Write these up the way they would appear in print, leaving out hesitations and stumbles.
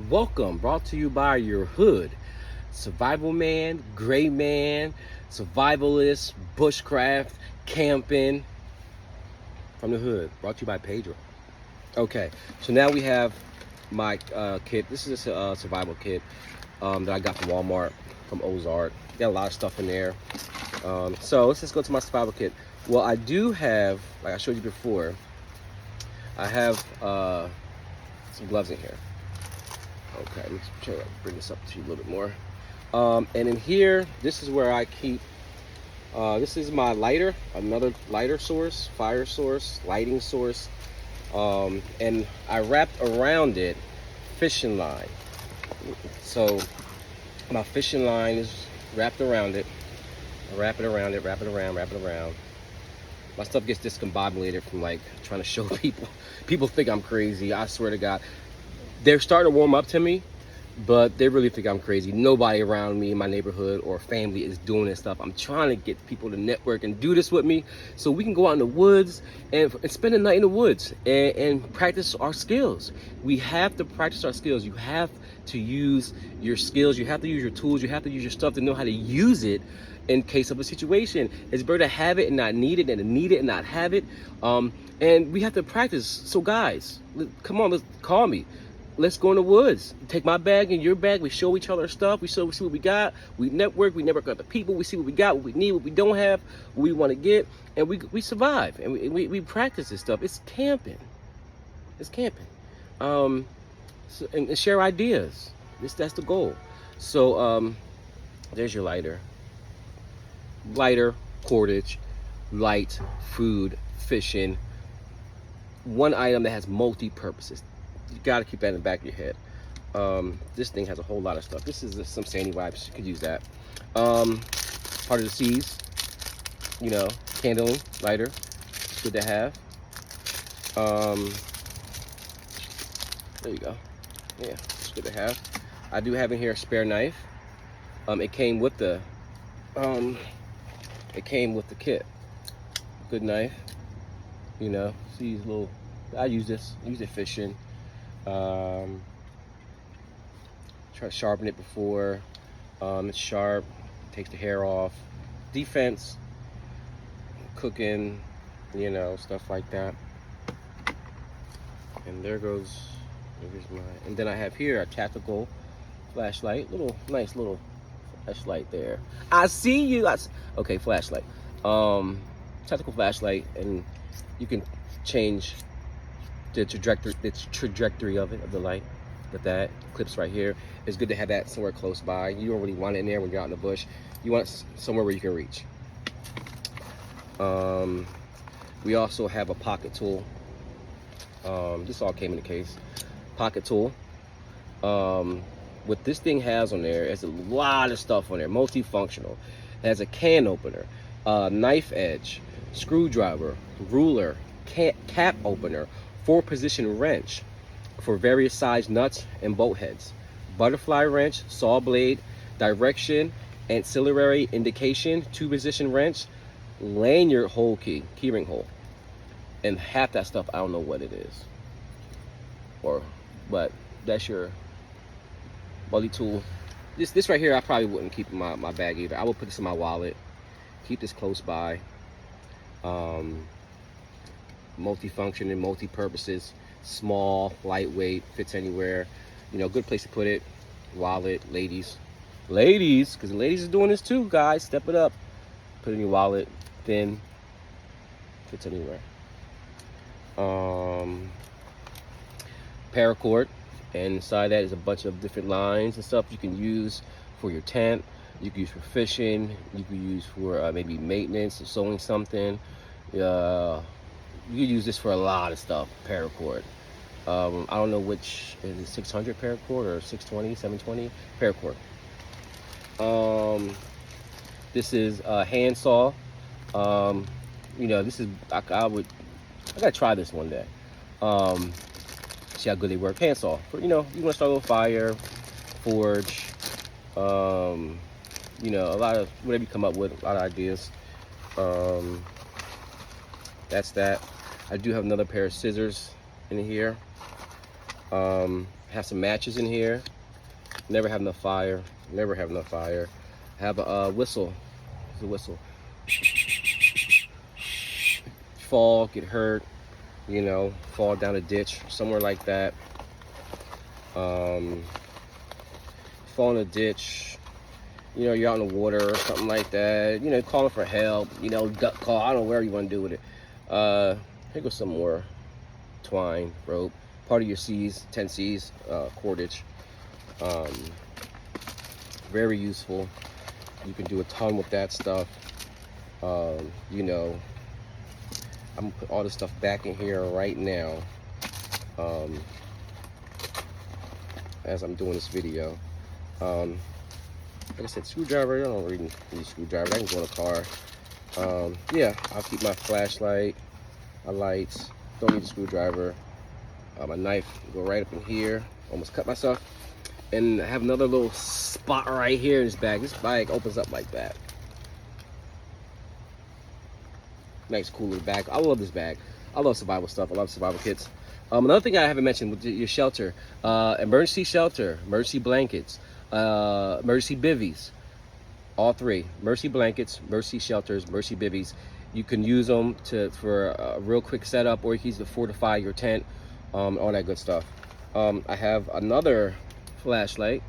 Welcome, brought to you by your hood. Survival man, gray man, survivalist, bushcraft, camping from the hood. Brought to you by Pedro. Okay, so now we have my kit. This is a survival kit that I got from Walmart, from Ozark. Got a lot of stuff in there. So let's just go to my survival kit. Well, I do have, like I showed you before, I have some gloves in here. Okay, let me try to bring this up to you a little bit more. And in here, this is where I keep, this is my lighter, another lighter source, fire source, lighting source. And I wrapped around it fishing line. So my fishing line is wrapped around it. I wrap it around it, wrap it around, wrap it around. My stuff gets discombobulated from like trying to show people. People think I'm crazy, I swear to God. They're starting to warm up to me, but they really think I'm crazy. Nobody around me in my neighborhood or family is doing this stuff. I'm trying to get people to network and do this with me so we can go out in the woods and spend the night in the woods and practice our skills. We have to practice our skills. You have to use your skills. You have to use your tools. You have to use your stuff to know how to use it in case of a situation. It's better to have it and not need it than to need it and not have it. And we have to practice. So guys, come on, let's call me. Let's go in the woods. Take my bag and your bag. We show each other stuff. We see what we got. We network with other people. We see what we got, what we need, what we don't have, what we want to get, and we survive. And we practice this stuff. It's camping. It's camping. And share ideas. That's the goal. So there's your lighter. Lighter, cordage, light, food, fishing. One item that has multi-purposes. You got to keep that in the back of your head. This thing has a whole lot of stuff. This is some sandy wipes. You could use that. Part of the seas, you know, candling, lighter. It's good to have. There you go. Yeah, it's good to have. I do have in here a spare knife. It came with the kit. Good knife. You know, see these little. I use it fishing. Try to sharpen it before. It's sharp, takes the hair off. Defense, cooking, you know, stuff like that. And there's my, and then I have here a tactical flashlight, nice little flashlight there. I see you. Okay, flashlight. Tactical flashlight, and you can change the trajectory of the light with that. Clips right here. It's good to have that somewhere close by. You don't really want it in there when you're out in the bush. You want it somewhere where you can reach. We also have a pocket tool. This all came in the case. Pocket tool. What this thing has on there is a lot of stuff on there. Multifunctional. It has a can opener, knife edge, screwdriver, ruler, cap opener, 4-position wrench for various size nuts and bolt heads, butterfly wrench, saw blade, direction, ancillary indication, 2-position wrench, lanyard hole key ring hole. And half that stuff I don't know what it is, but that's your multi-tool. This right here I probably wouldn't keep in my bag either. I would put this in my wallet, keep this close by. Multi-function and multi-purposes, small, lightweight, fits anywhere. You know, good place to put it. Wallet, ladies, because the ladies are doing this too, guys. Step it up. Put it in your wallet. Thin, fits anywhere. Paracord, and inside that is a bunch of different lines and stuff you can use for your tent. You can use for fishing. You can use for maybe maintenance or sewing something. You can use this for a lot of stuff. Paracord. I don't know which is it, 600 paracord or 620, 720 paracord. This is a hand saw. You know, this is I gotta try this one day. See how good they work. Hand saw. You know, you want to start a little fire, forge. You know, a lot of whatever you come up with, a lot of ideas. That's that. I do have another pair of scissors in here. Have some matches in here. Never have enough fire. Never have enough fire. Have a whistle. It's a whistle. Fall, get hurt, you know, fall down a ditch, somewhere like that. Fall in a ditch, you know, you're out in the water or something like that, you know, calling for help, you know, duck call, I don't know where you want to do with it. Here goes some more twine, rope, part of your C's, 10 C's, cordage. Very useful. You can do a ton with that stuff. You know, I'm gonna put all this stuff back in here right now. As I'm doing this video. Like I said, screwdriver, I don't really need a screwdriver. I can go in a car. Yeah, I'll keep my flashlight, my lights. Don't need a screwdriver. My knife go right up in here. Almost cut myself. And I have another little spot right here in this bag. This bag opens up like that. Nice, cool little bag. I love this bag. I love survival stuff. I love survival kits. Another thing I haven't mentioned with your shelter, emergency shelter, emergency blankets, emergency bivvies, all three. Emergency blankets, emergency shelters, emergency bivvies. You can use them for a real quick setup, or you can use to fortify your tent, all that good stuff. I have another flashlight,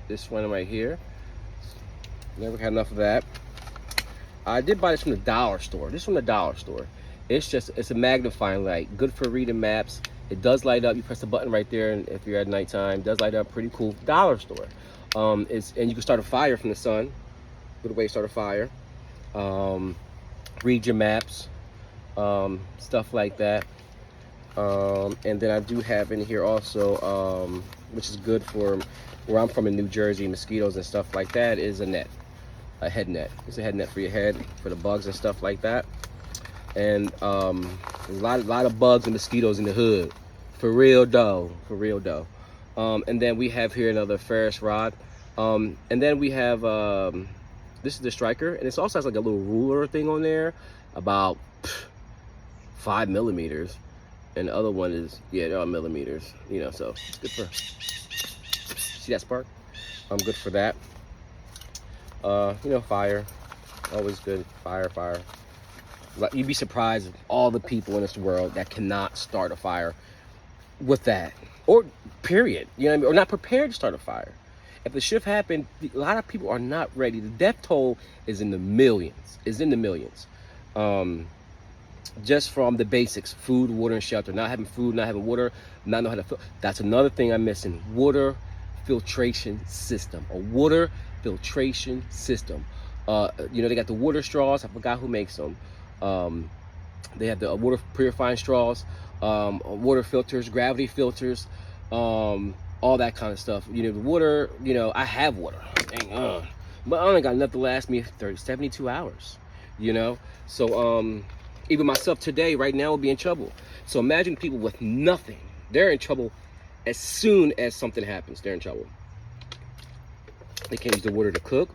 this one right here. Never had enough of that. I did buy this from the dollar store. This is from the dollar store. It's a magnifying light, good for reading maps. It does light up. You press the button right there, and if you're at nighttime, it does light up. Pretty cool. Dollar store. And you can start a fire from the sun. Good way to start a fire. Read your maps, stuff like that. And then I do have in here also, which is good for where I'm from in New Jersey, mosquitoes and stuff like that, is a net, a head net. It's a head net for your head, for the bugs and stuff like that. And there's a lot of bugs and mosquitoes in the hood, for real though, for real though. And then we have here another ferrous rod. And then we have this is the striker, and it also has like a little ruler thing on there, about 5 millimeters. And the other one is, yeah, they're all millimeters, you know, so it's good for, see that spark? Good for that. You know, fire, always good, fire. You'd be surprised at all the people in this world that cannot start a fire with that, or period, you know what I mean, or not prepared to start a fire. If the shift happened, a lot of people are not ready. The death toll is in the millions, just from the basics: food, water, and shelter. Not having food, not having water, not know how to that's another thing I'm missing. Water filtration system. A water filtration system. You know, they got the water straws. I forgot who makes them. They have the water purifying straws, water filters, gravity filters, all that kind of stuff. You know, the water, you know, I have water, hang on, but I only got enough to last me 72 hours, you know? So, even myself today, right now, will be in trouble. So imagine people with nothing. They're in trouble as soon as something happens. They're in trouble. They can't use the water to cook.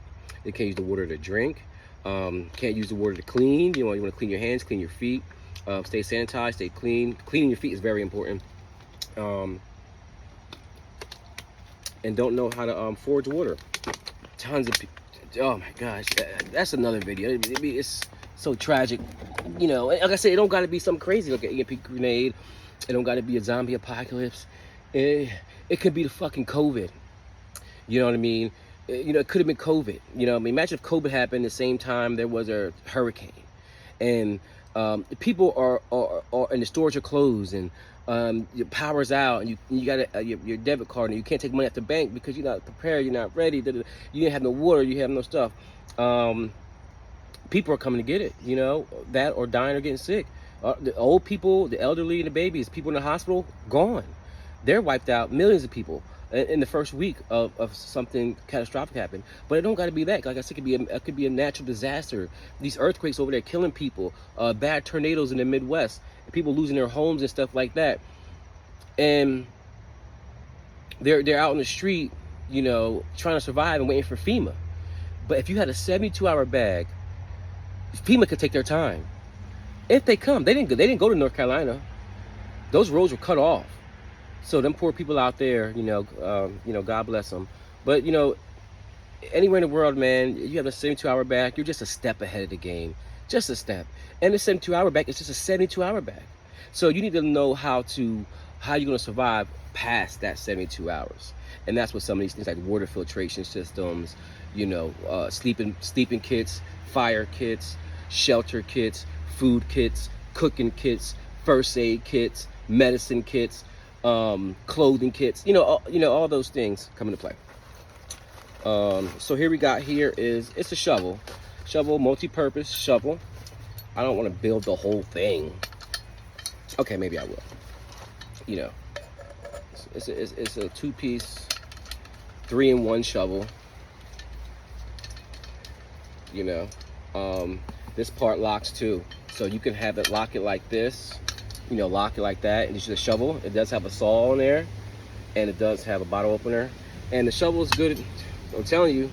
They can't use the water to drink. Can't use the water to clean. You want to clean your hands, clean your feet, stay sanitized, stay clean. Cleaning your feet is very important. And don't know how to forge water. Tons of people. Oh my gosh, that's another video. It's so tragic. You know, like I said, it don't got to be something crazy like an EMP grenade. It don't got to be a zombie apocalypse. It could be the fucking COVID. You know what I mean? You know, it could have been COVID. You know, I mean, imagine if COVID happened the same time there was a hurricane, and people are and the stores are closed, and your power's out, and you got your debit card, and you can't take money at the bank because you're not prepared, you're not ready. You didn't have no water, you have no stuff. People are coming to get it. You know, that or dying or getting sick. The old people, the elderly, and the babies, people in the hospital, gone. They're wiped out. Millions of people in the first week of something catastrophic happened. But it don't got to be that. Like I said, it could be a natural disaster. These earthquakes over there killing people, bad tornadoes in the Midwest, people losing their homes and stuff like that. And they're out in the street, you know, trying to survive and waiting for FEMA. But if you had a 72-hour bag, FEMA could take their time. If they come, they didn't go to North Carolina. Those roads were cut off. So them poor people out there, God bless them. But anywhere in the world, man, you have a 72-hour bag. You're just a step ahead of the game, just a step. And the 72-hour bag is just a 72-hour bag. So you need to know how you're gonna survive past that 72 hours. And that's what some of these things like water filtration systems, sleeping kits, fire kits, shelter kits, food kits, cooking kits, first aid kits, medicine kits, clothing kits, all those things come into play. So here we got it's a shovel, multi-purpose shovel. I don't want to build the whole thing. Okay, maybe I will. It's a 2-piece, 3-in-1 shovel. This part locks too, so you can have it lock it like this, lock it like that, and it's just a shovel. It does have a saw in there, and it does have a bottle opener, and the shovel is good. I'm telling you,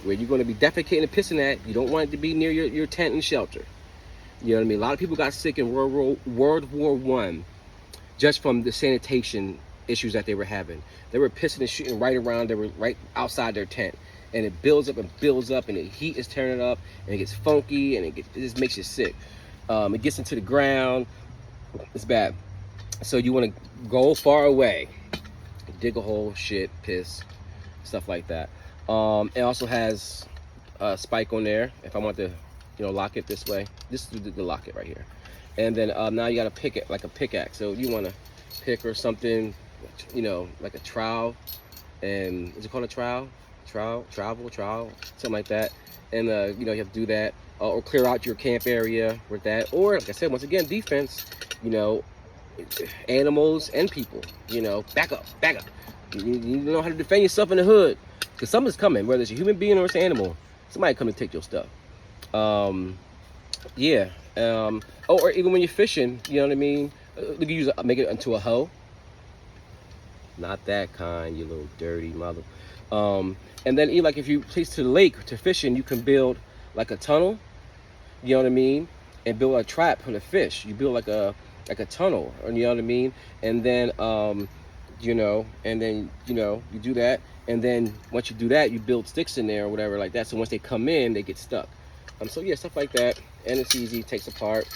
where you're going to be defecating and pissing at, you don't want it to be near your tent and shelter. You know what I mean? A lot of people got sick in World War I just from the sanitation issues that they were having. They were pissing and shooting right around. They were right outside their tent, and it builds up, and the heat is turning up, and it gets funky, and it just makes you sick. It gets into the ground. It's bad. So you want to go far away, dig a hole, shit, piss, stuff like that. It also has a spike on there if I want to, lock it this way. This is the lock it right here. And then now you got to pick it like a pickaxe. So you want to pick or something, like a trowel, and is it called a trowel, something like that. And you have to do that, or clear out your camp area with that. Or like I said, once again, defense. Animals and people. Back up. You know how to defend yourself in the hood, because something's coming, whether it's a human being or it's an animal. Somebody come and take your stuff. Or even when you're fishing, you know what I mean? You can make it into a hoe. Not that kind, you little dirty mother. And then like if you place to the lake to fishing, you can build like a tunnel. You know what I mean? And build a trap for the fish. You build like a tunnel, you know what I mean? And then you do that, and then once you do that, you build sticks in there or whatever like that, so once they come in, they get stuck. So yeah, stuff like that. And it's easy, it takes apart.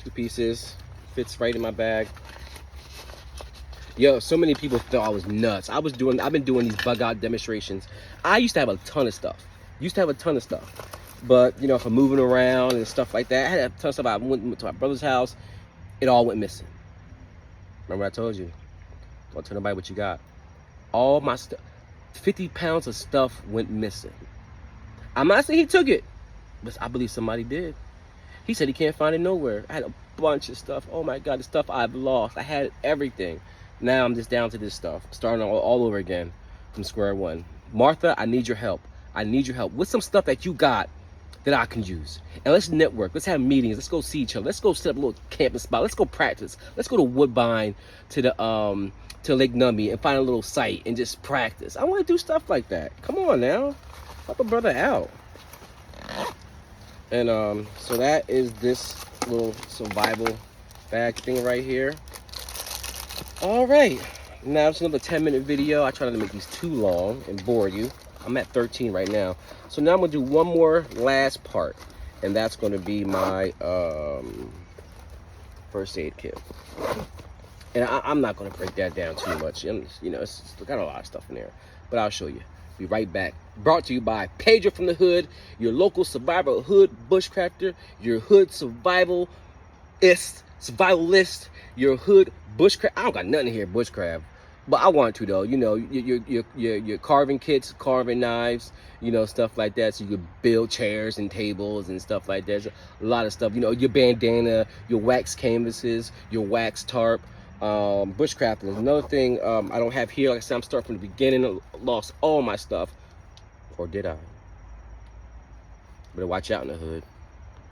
Two pieces, fits right in my bag. Yo, so many people thought I was nuts. I've been doing these bug out demonstrations. I used to have a ton of stuff. But if I'm moving around and stuff like that, I had a ton of stuff. I went to my brother's house, it all went missing. Remember I told you, don't tell nobody what you got. All my stuff, 50 pounds of stuff went missing. I'm not saying he took it, but I believe somebody did. He said he can't find it nowhere. I had a bunch of stuff. Oh my God, the stuff I've lost. I had everything. Now I'm just down to this stuff, starting all over again from square one. Martha, I need your help. With some stuff that you got that I can use. And let's network. Let's have meetings. Let's go see each other. Let's go set up a little camping spot. Let's go practice. Let's go to Woodbine, to Lake Numby, and find a little site and just practice. I want to do stuff like that. Come on now. Help a brother out. And so that is this little survival bag thing right here. All right. Now it's another 10-minute video. I try not to make these too long and bore you. I'm at 13 right now. So now I'm gonna do one more last part, and that's gonna be my first aid kit. And I'm not gonna break that down too much. It's got a lot of stuff in there, but I'll show you. Be right back. Brought to you by Pedro from the Hood, your local survival hood bushcrafter, your hood survivalist, your hood bushcraft. I don't got nothing here bushcraft, but I want to though. Your carving kits, carving knives, stuff like that, so you could build chairs and tables and stuff like that. There's a lot of stuff. Your bandana, your wax canvases, your wax tarp. Bushcrafting is another thing I don't have here. Like I said, I'm starting from the beginning. I lost all my stuff, or did I? Better watch out in the hood.